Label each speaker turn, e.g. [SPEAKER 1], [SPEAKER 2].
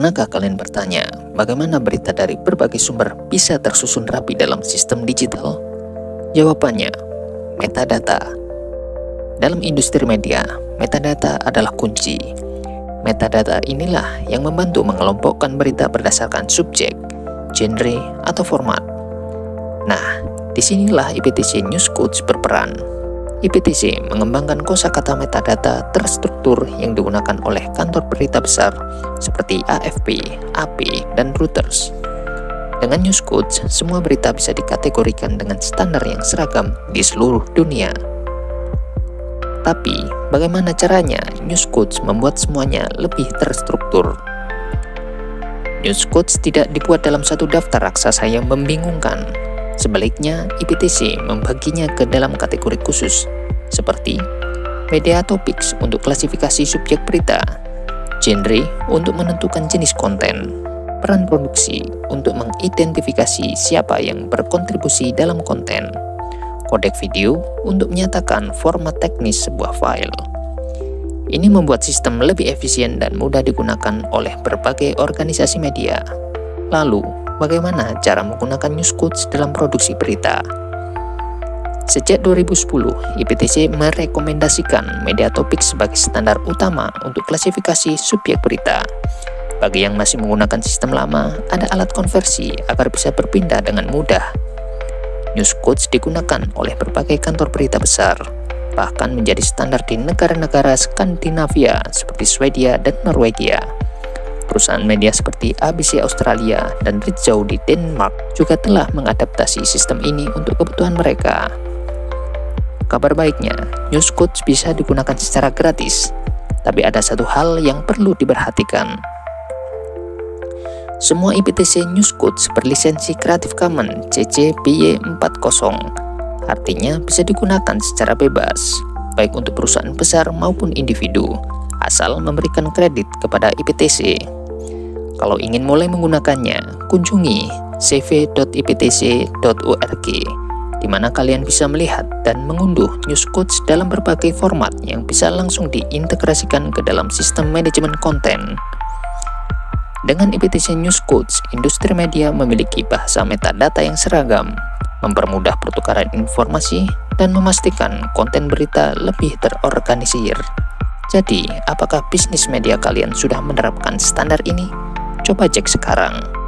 [SPEAKER 1] Pernahkah kalian bertanya, bagaimana berita dari berbagai sumber bisa tersusun rapi dalam sistem digital? Jawabannya, metadata. Dalam industri media, metadata adalah kunci. Metadata inilah yang membantu mengelompokkan berita berdasarkan subjek, genre, atau format. Nah, disinilah IPTC Newscodes berperan. IPTC mengembangkan kosakata metadata terstruktur yang digunakan oleh kantor berita besar seperti AFP, AP, dan Reuters. Dengan Newscodes, semua berita bisa dikategorikan dengan standar yang seragam di seluruh dunia. Tapi, bagaimana caranya Newscodes membuat semuanya lebih terstruktur? Newscodes tidak dibuat dalam satu daftar raksasa yang membingungkan. Sebaliknya, IPTC membaginya ke dalam kategori khusus, seperti media topics untuk klasifikasi subjek berita, genre untuk menentukan jenis konten, peran produksi untuk mengidentifikasi siapa yang berkontribusi dalam konten, kodek video untuk menyatakan format teknis sebuah file. Ini membuat sistem lebih efisien dan mudah digunakan oleh berbagai organisasi media. Lalu, bagaimana cara menggunakan Newscodes dalam produksi berita? Sejak 2010, IPTC merekomendasikan media topik sebagai standar utama untuk klasifikasi subjek berita. Bagi yang masih menggunakan sistem lama, ada alat konversi agar bisa berpindah dengan mudah. Newscodes digunakan oleh berbagai kantor berita besar, bahkan menjadi standar di negara-negara Skandinavia seperti Swedia dan Norwegia. Perusahaan media seperti ABC Australia dan Ritzau di Denmark juga telah mengadaptasi sistem ini untuk kebutuhan mereka. Kabar baiknya, Newscodes bisa digunakan secara gratis, tapi ada satu hal yang perlu diperhatikan. Semua IPTC Newscodes berlisensi Creative Commons CC BY 40, artinya bisa digunakan secara bebas, baik untuk perusahaan besar maupun individu, asal memberikan kredit kepada IPTC. Kalau ingin mulai menggunakannya, kunjungi cv.iptc.org, di mana kalian bisa melihat dan mengunduh Newscodes dalam berbagai format yang bisa langsung diintegrasikan ke dalam sistem manajemen konten. Dengan IPTC Newscodes, industri media memiliki bahasa metadata yang seragam, mempermudah pertukaran informasi, dan memastikan konten berita lebih terorganisir. Jadi, apakah bisnis media kalian sudah menerapkan standar ini? Coba cek sekarang.